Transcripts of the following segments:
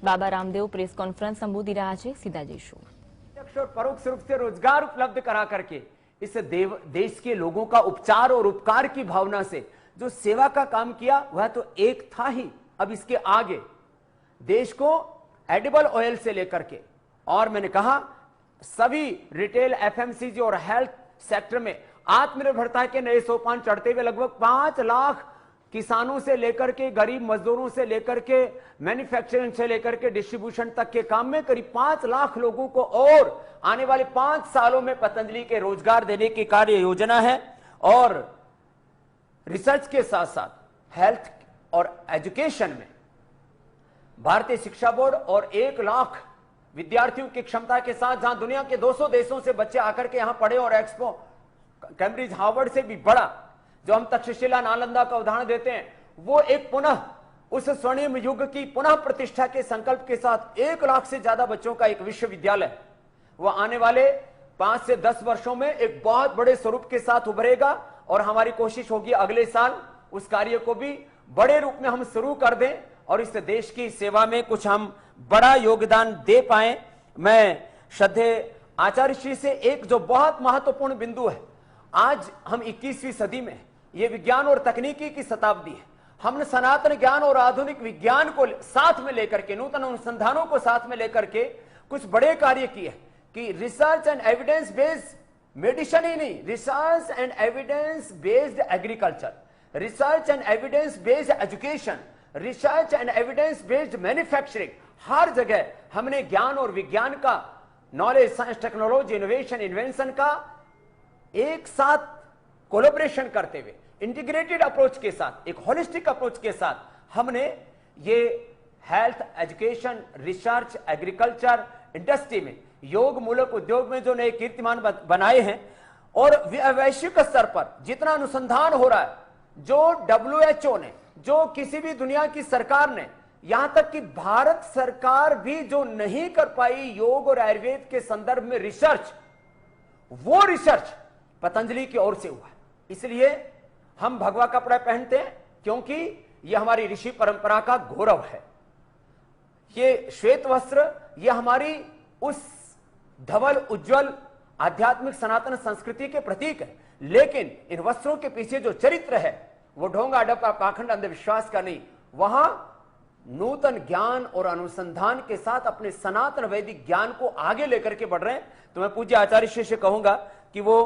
Baba Ramdev press conference સંબોધી રહ્યા છે, સીધા જઈશું। और परोक्ष रूप से रोजगार उपलब्ध करा करके इस देश के लोगों का उपचार और उपकार की भावना से जो सेवा का काम किया वह तो एक था ही। अब इसके आगे देश को एडिबल ऑयल से लेकर के, और मैंने कहा सभी रिटेल, एफएमसीजी और हेल्थ सेक्टर में आत्मनिर्भरता के नए सोपान चढ़ते हुए लगभग 5 लाख किसानों से लेकर के गरीब मजदूरों से लेकर के मैन्युफैक्चरिंग से लेकर के डिस्ट्रीब्यूशन तक के काम में करीब 5 लाख लोगों को और आने वाले 5 सालों में पतंजलि के रोजगार देने की कार्य योजना है। और रिसर्च के साथ साथ हेल्थ और एजुकेशन में भारतीय शिक्षा बोर्ड और 1 लाख विद्यार्थियों की क्षमता के साथ, जहां दुनिया के 200 देशों से बच्चे आकर के यहां पढ़े और एक्सपो कैम्ब्रिज हार्वर्ड से भी बड़ा जो हम तक्षशिला नालंदा का उदाहरण देते हैं, वो एक पुनः उस स्वर्णिम युग की पुनः प्रतिष्ठा के संकल्प के साथ 1 लाख से ज्यादा बच्चों का एक विश्वविद्यालय वो आने वाले 5 से 10 वर्षों में एक बहुत बड़े स्वरूप के साथ उभरेगा। और हमारी कोशिश होगी अगले साल उस कार्य को भी बड़े रूप में हम शुरू कर दें और इस देश की सेवा में कुछ हम बड़ा योगदान दे पाए। मैं श्रद्धेय आचार्य श्री से एक जो बहुत महत्वपूर्ण बिंदु है, आज हम 21वीं सदी में ये विज्ञान और तकनीकी की शताब्दी है, हमने सनातन ज्ञान और आधुनिक विज्ञान को साथ में लेकर के, नूतन अनुसंधानों को साथ में लेकर के कुछ बड़े कार्य किए कि research and evidence based medicine ही नहीं, research and evidence based agriculture, research and evidence based education, research and evidence based manufacturing, हर जगह हमने ज्ञान और विज्ञान का, knowledge, science, technology, innovation, invention का एक साथ कोलैबोरेशन करते हुए इंटीग्रेटेड अप्रोच के साथ, एक होलिस्टिक अप्रोच के साथ हमने ये health, education, research, agriculture, industry में, योग मूलक उद्योग में जो नए कीर्तिमान बनाए हैं। और वैश्विक स्तर पर जितना अनुसंधान हो रहा है, जो WHO ने, जो किसी भी दुनिया की सरकार ने, यहां तक कि भारत सरकार भी जो नहीं कर पाई योग और आयुर्वेद के संदर्भ में रिसर्च, वो रिसर्च पतंजलि की ओर से हुआ। इसलिए हम भगवा कपड़ा पहनते हैं क्योंकि यह हमारी ऋषि परंपरा का गौरव है। ये श्वेत वस्त्र ये हमारी उस धवल उज्जवल आध्यात्मिक सनातन संस्कृति के प्रतीक है। लेकिन इन वस्त्रों के पीछे जो चरित्र है वो ढोंगा अडपा पाखंड अंधविश्वास का नहीं, वहां नूतन ज्ञान और अनुसंधान के साथ अपने सनातन वैदिक ज्ञान को आगे लेकर के बढ़ रहे हैं। तो मैं पूज्य आचार्य श्री से कहूंगा कि वो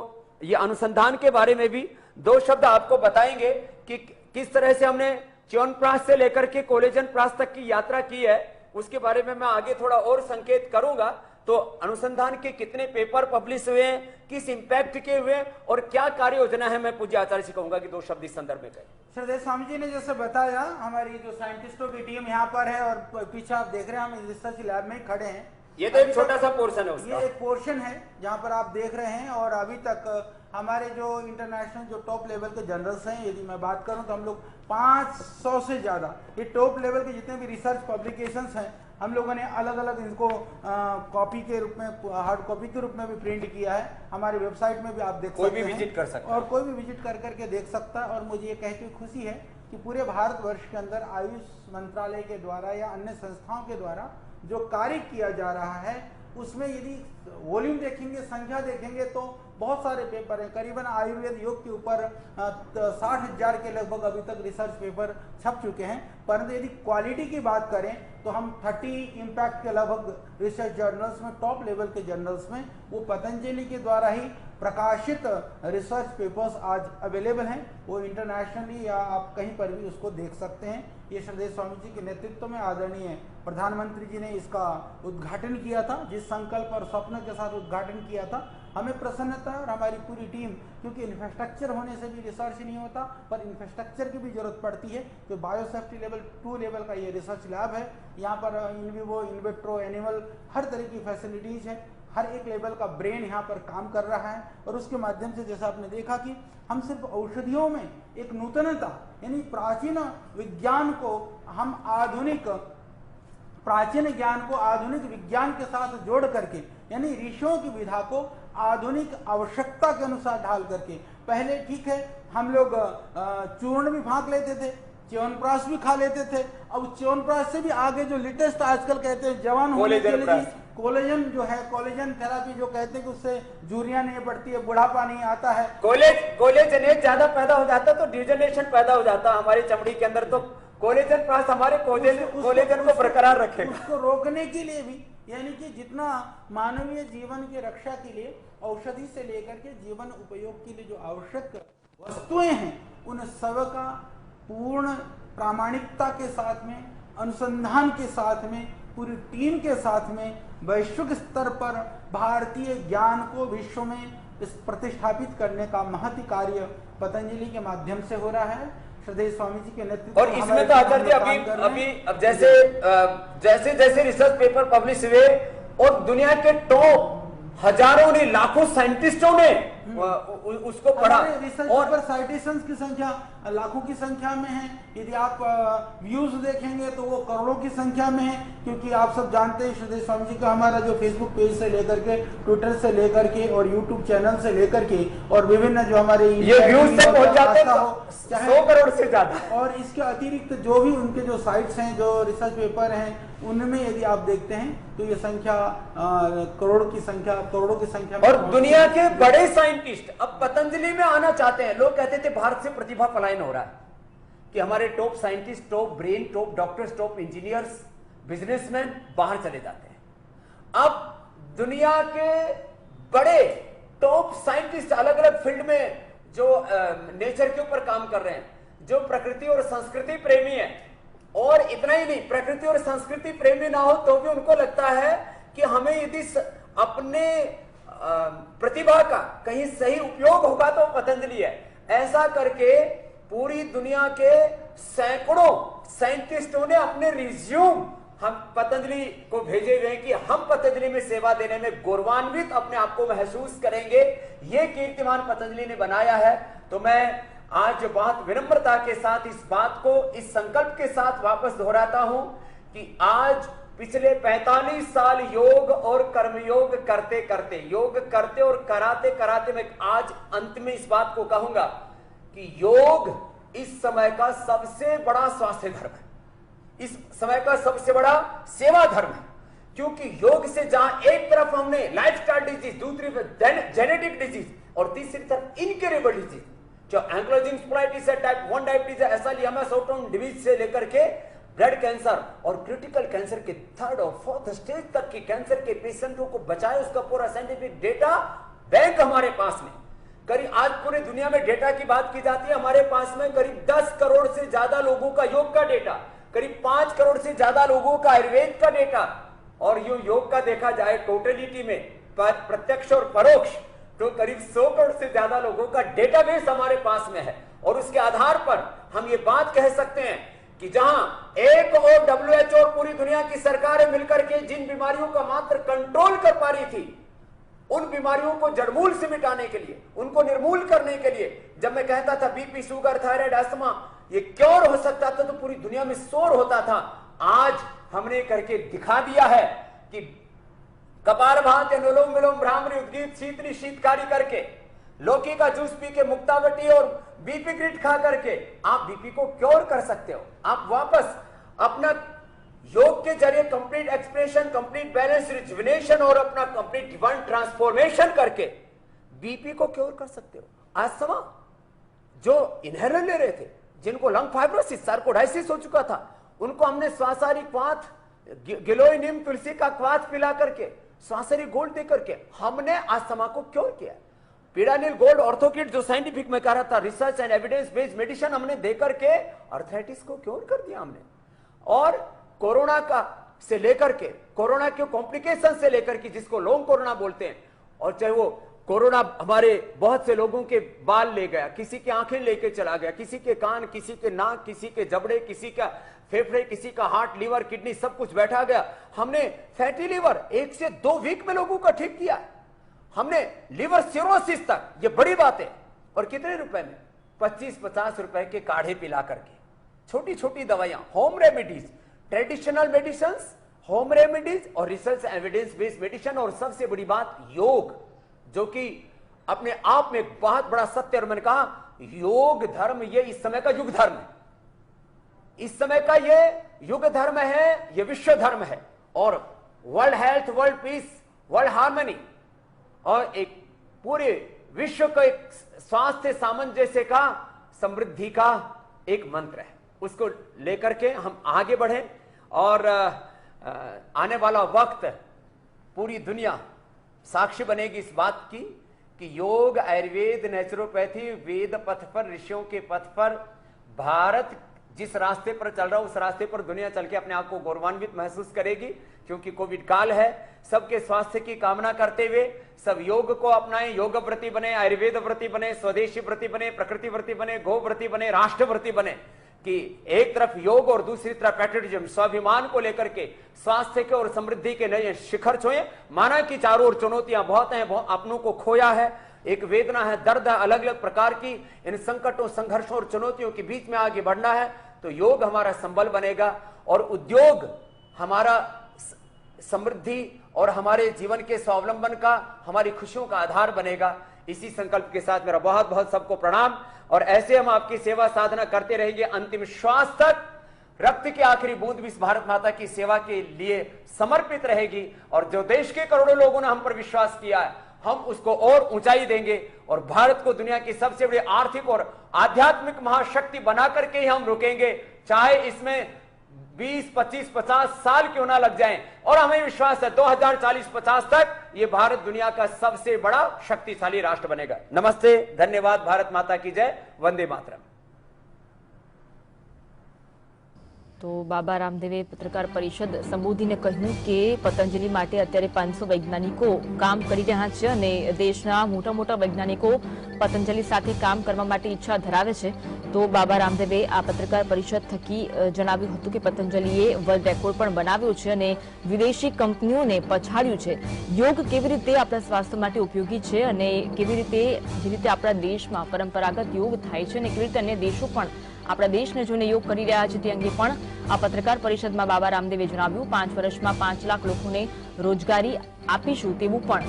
ये अनुसंधान के बारे में भी 2 शब्द आपको बताएंगे कि किस तरह से हमने च्यवनप्राश से लेकर के कोलेजन प्राश तक की यात्रा की है। उसके बारे में मैं आगे थोड़ा और संकेत करूंगा। तो अनुसंधान के कितने पेपर पब्लिश हुए हैं, किस इंपैक्ट के हुए और क्या कार्य योजना है, मैं पूज्य आचार्य से कहूंगा कि 2 शब्द इस संदर्भ में कहें। श्रद्धेय स्वामी जी ने जैसे बताया, हमारी जो साइंटिस्टों की टीम यहाँ पर है और पीछे आप देख रहे हैं हम रिसर्च लैब में खड़े हैं। ये तो एक छोटा सा पोर्शन है उसका। ये एक पोर्शन है जहाँ पर आप देख रहे हैं। और अभी तक हमारे जो इंटरनेशनल जो टॉप लेवल के जर्नल्स हैं, यदि मैं बात करूं तो हम लोग 500 से ज़्यादा ये टॉप लेवल के जितने भी रिसर्च पब्लिकेशंस हैं, हम लोगों ने अलग अलग इनको कॉपी के रूप में, हार्ड कॉपी के रूप में भी प्रिंट किया है। हमारी वेबसाइट में भी आप देख सकते हैं, कोई भी विजिट कर सकता है और कोई भी विजिट कर करके देख सकता है। और मुझे ये कहते हुए खुशी है कि पूरे भारतवर्ष के अंदर आयुष मंत्रालय के द्वारा या अन्य संस्थाओं के द्वारा जो कार्य किया जा रहा है, उसमें यदि वॉल्यूम देखेंगे, संख्या देखेंगे तो बहुत सारे पेपर हैं। करीबन आयुर्वेद योग के ऊपर 60,000 के लगभग अभी तक रिसर्च पेपर छप चुके हैं। परंतु यदि क्वालिटी की बात करें तो हम 30 इम्पैक्ट के लगभग रिसर्च जर्नल्स में, टॉप लेवल के जर्नल्स में, वो पतंजलि के द्वारा ही प्रकाशित रिसर्च पेपर्स आज अवेलेबल हैं। वो इंटरनेशनली या आप कहीं पर भी उसको देख सकते हैं। ये श्रद्धेय स्वामी जी के नेतृत्व में आदरणीय प्रधानमंत्री जी ने इसका उद्घाटन किया था, जिस संकल्प और स्वप्न के साथ उद्घाटन किया था। हमें प्रसन्नता है और हमारी पूरी टीम, क्योंकि इंफ्रास्ट्रक्चर होने से भी रिसर्च नहीं होता, पर इंफ्रास्ट्रक्चर की भी जरूरत पड़ती है। तो बायोसेफ्टी लेवल 2 लेवल का ये रिसर्च लैब है। यहाँ पर in vivo, in vitro, animal हर तरह की फैसिलिटीज़ है। हर एक लेवल का ब्रेन यहाँ पर काम कर रहा है। और उसके माध्यम से जैसा आपने देखा कि हम सिर्फ औषधियों में एक नूतनता, यानी प्राचीन विज्ञान को हम आधुनिक, प्राचीन ज्ञान को आधुनिक विज्ञान के साथ जोड़ करके, यानी ऋषियों की विधा को आधुनिक आवश्यकता के अनुसार ढाल करके, पहले ठीक है हम लोग चूर्ण भी फाँक लेते थे, च्यवनप्राश भी खा लेते थे। अब च्यवनप्राश से भी आगे जो लेटेस्ट आजकल कहते हैं जवान होने के कोलेजन लिए प्राश। कोलेजन जो है, कोलेजन थेरापी जो कहते हैं कि उससे झुर्रियां नहीं पड़ती है, बुढ़ापा नहीं आता है। कोलेजनेज ज्यादा पैदा हो जाता तो डिजनरेशन पैदा हो जाता हमारी चमड़ी के अंदर, तो कोलेजन प्राश हमारे कोलेजन को बरकरार रखेगा। उसको रोकने के लिए भी, यानी कि जितना मानवीय जीवन की रक्षा के लिए औषधि से लेकर के जीवन उपयोग के लिए जो आवश्यक वस्तुएं हैं, उन सब का पूर्ण प्रामाणिकता के साथ में, अनुसंधान के साथ में, पूरी टीम के साथ में वैश्विक स्तर पर भारतीय ज्ञान को विश्व में इस प्रतिष्ठापित करने का महती कार्य पतंजलि के माध्यम से हो रहा है। श्रद्धेय स्वामी जी के नेतृत्व और इसमें तो आचार्य जी अब जैसे जैसे रिसर्च पेपर पब्लिश हुए और दुनिया के टॉप हजारों ने, लाखों साइंटिस्टों ने उसको पढ़ा, रिसर्च और पेपर साइटेशंस की संख्या लाखों की संख्या में है। यदि आप व्यूज देखेंगे तो वो करोड़ों की संख्या में है, क्योंकि आप सब जानते हैं श्रद्धेय स्वामी जी का हमारा जो फेसबुक पेज से लेकर के, ट्विटर से लेकर के और यूट्यूब चैनल से लेकर के और विभिन्न जो हमारे ये व्यूज से पहुंच जाते हैं 100 करोड़ से ज्यादा। और इसके अतिरिक्त जो भी उनके जो साइट्स हैं, जो रिसर्च पेपर हैं, उनमें यदि आप देखते हैं तो ये संख्या करोड़ों की संख्या में। और दुनिया के बड़े साइंटिस्ट अब पतंजलि में आना चाहते हैं। लोग कहते थे भारत से प्रतिभा पलायन हो रहा है, कि हमारे top scientist, top brain, top doctors, top engineers, businessman बाहर चले जाते हैं। अब दुनिया के बड़े टॉप साइंटिस्ट अलग अलग फील्ड में जो नेचर के ऊपर काम कर रहे हैं, जो प्रकृति और संस्कृति प्रेमी है, और इतना ही नहीं, प्रकृति और संस्कृति प्रेमी ना हो तो भी उनको लगता है कि हमें यदि अपने प्रतिभा का कहीं सही उपयोग होगा तो पतंजलि है। ऐसा करके पूरी दुनिया के सैकड़ों साइंटिस्टों ने अपने रिज्यूम हम पतंजलि को भेजे हुए हैं कि हम पतंजलि में सेवा देने में गौरवान्वित अपने आप को महसूस करेंगे। ये कीर्तिमान पतंजलि ने बनाया है। तो मैं आज बहुत विनम्रता के साथ इस बात को, इस संकल्प के साथ वापस दोहराता हूं कि आज पिछले 45 साल योग और कर्मयोग करते करते, योग करते और कराते कराते, मैं आज अंत में इस बात को कहूंगा कि योग इस समय का सबसे बड़ा स्वास्थ्य धर्म है, इस समय का सबसे बड़ा सेवा धर्म है। क्योंकि योग से जहां एक तरफ हमने लाइफस्टाइल डिजीज, दूसरी तरफ जेनेटिक डिजीज और तीसरी तरफ इनक्यूरेबल डिजीज, जो एंक्लोजिंग स्पोलाइटिस है, टाइप 1 डायबिटीज है, ऐसा लिया सोटोन डिजीज से लेकर के ब्लड कैंसर और क्रिटिकल कैंसर के 3rd और 4th स्टेज तक के कैंसर के पेशेंटों को बचाए, उसका पूरा साइंटिफिक डेटा बैंक हमारे पास में। करीब आज पूरे दुनिया में डेटा की बात की जाती है, हमारे पास में करीब 10 करोड़ से ज्यादा लोगों का योग का डेटा, करीब 5 करोड़ से ज्यादा लोगों का आयुर्वेद का डेटा, और योग का देखा जाए टोटलिटी में प्रत्यक्ष और परोक्ष तो करीब 100 करोड़ से ज्यादा लोगों का डेटाबेस हमारे पास में है। और उसके आधार पर हम ये बात कह सकते हैं कि जहां एक और WHO और पूरी दुनिया की सरकारें मिलकर के जिन बीमारियों का मात्र कंट्रोल कर पा रही थी, उन बीमारियों को जड़मूल से मिटाने के लिए, उनको निर्मूल करने के लिए, जब मैं कहता था बीपी, शुगर, थायराइड, अस्थमा ये क्योर हो सकता था तो पूरी दुनिया में शोर होता था, आज हमने करके दिखा दिया है कि कपालभाति, अनुलोम विलोम, भ्रामरी, उद्गीत, शीतली, शीतकारी करके, लौकी का जूस पी के, मुक्तावटी और बीपी ग्रिट खा करके आप बीपी को क्योर कर सकते हो। आप वापस अपना योग के जरिए complete expression, complete balance, rejuvenation और अपना कंप्लीट डिवाइन ट्रांसफॉर्मेशन करके बीपी को क्योर कर सकते हो। अस्थमा जो इनहेलर ले रहे थे, जिनको लंग फाइब्रोसिस, सार्कोडाइसिस हो चुका था, उनको हमने श्वासारी क्वाथ, गिलोय नीम तुलसी का क्वाथ पिला करके, श्वासारी गोल्ड दे करके हमने अस्थमा को क्योर किया। पीडानिल गोल्ड ऑर्थोकिट जो साइंटिफिक में कह रहा था, research and evidence based medicine हमने देकर के अर्थराइटिस को क्योर कर दिया हमने। और कोरोना का से लेकर के, कोरोना के कॉम्प्लिकेशन से लेकर के, जिसको लॉन्ग कोरोना बोलते हैं, और चाहे वो कोरोना हमारे बहुत से लोगों के बाल ले गया, किसी की आंखें लेके चला गया, किसी के कान, किसी के नाक, किसी के जबड़े, किसी का फेफड़े, किसी का हार्ट, लीवर, किडनी सब कुछ बैठा गया। हमने फैटी लीवर 1 से 2 वीक में लोगों का ठीक किया। हमने लिवर सिरोसिस तक, ये बड़ी बात है। और कितने रुपए में? 25-50 रुपए के काढ़े पिला करके, छोटी छोटी दवाइयां, home remedies, traditional medicine, home remedies और रिसर्च एविडेंस बेस्ड मेडिसिन, और सबसे बड़ी बात योग, जो कि अपने आप में एक बहुत बड़ा सत्य। और मैंने कहा योग धर्म ये इस समय का युग धर्म है। इस समय का ये युग धर्म है, ये विश्व धर्म है, और world health, world peace, world harmony और एक पूरे विश्व का एक स्वास्थ्य सामंजस्य का, समृद्धि का एक मंत्र है। उसको लेकर के हम आगे बढ़े और आने वाला वक्त पूरी दुनिया साक्षी बनेगी इस बात की कि योग, आयुर्वेद, नेचुरोपैथी, वेद पथ पर, ऋषियों के पथ पर भारत जिस रास्ते पर चल रहा है उस रास्ते पर दुनिया चल के अपने आप को गौरवान्वित महसूस करेगी। क्योंकि कोविड काल है, सबके स्वास्थ्य की कामना करते हुए सब योग को अपनाएं, योग व्रती बने, आयुर्वेद व्रती बने, स्वदेशी व्रती बने, प्रकृति व्रती बने, गो व्रती बने, राष्ट्र व्रती बने, कि एक तरफ योग और दूसरी तरफ पैट्रियटिज्म, स्वाभिमान को लेकर के स्वास्थ्य के और समृद्धि के नए शिखर छुए। माना कि चारों ओर चुनौतियां बहुत हैं, अपनों को खोया है, एक वेदना है, दर्द है, अलग अलग प्रकार की। इन संकटों, संघर्षों और चुनौतियों के बीच में आगे बढ़ना है तो योग हमारा संबल बनेगा और उद्योग हमारा समृद्धि और हमारे जीवन के स्वावलंबन का, हमारी खुशियों का आधार बनेगा। इसी संकल्प के साथ मेरा बहुत बहुत सबको प्रणाम, और ऐसे हम आपकी सेवा साधना करते रहेंगे अंतिम श्वास तक। रक्त की आखिरी बूंद भी इस भारत माता की सेवा के लिए समर्पित रहेगी, और जो देश के करोड़ों लोगों ने हम पर विश्वास किया है, हम उसको और ऊंचाई देंगे और भारत को दुनिया की सबसे बड़ी आर्थिक और आध्यात्मिक महाशक्ति बना करके ही हम रुकेंगे, चाहे इसमें 20, 25, 50 साल क्यों ना लग जाएं। और हमें विश्वास है 2040-50 तक ये भारत दुनिया का सबसे बड़ा शक्तिशाली राष्ट्र बनेगा। नमस्ते, धन्यवाद, भारत माता की जय, वंदे मातरम। તો બાબા રામદેવે પત્રકાર પરિષદ સંબોધીને કહ્યું કે પતંજલિ માટે અત્યારે 500 વૈજ્ઞાનિકો કામ કરી રહ્યા છે અને દેશના મોટા મોટા વૈજ્ઞાનિકો પતંજલિ સાથે કામ કરવા માટે ઈચ્છા ધરાવે છે। તો બાબા રામદેવે આ પત્રકાર પરિષદ થકી જણાવ્યું હતું કે પતંજલિએ વર્લ્ડ રેકોર્ડ પણ બનાવ્યો છે અને વિદેશી કંપનીઓને પછાડ્યું છે। યોગ કેવી રીતે આપણા સ્વાસ્થ્ય માટે ઉપયોગી છે અને કેવી રીતે જે રીતે આપણા દેશમાં પરંપરાગત યોગ થાય છે અને કેવી રીતે અન્ય દેશો પણ આપણા દેશને જોઈને યોગ કરી રહ્યા છે તે અંગે પણ આ પત્રકાર પરિષદમાં બાબા રામદેવે જણાવ્યું। 5 વર્ષમાં 5 લાખ લોકોને રોજગારી આપીશું તેવું પણ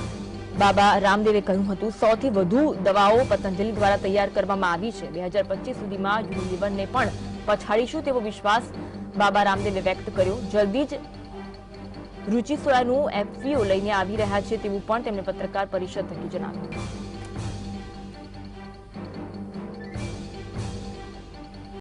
બાબા રામદેવે કહ્યું હતું। 100થી વધુ દવાઓ પતંજલિ દ્વારા તૈયાર કરવામાં આવી છે। 2025 સુધીમાં યુનિલિવરને પણ પછાડીશું તેવો વિશ્વાસ બાબા રામદેવે વ્યક્ત કર્યો। જલ્દી જ રુચિ સોયાનું FPO લઈને આવી રહ્યા છે તેવું પણ તેમણે પત્રકાર પરિષદ થકી જણાવ્યું।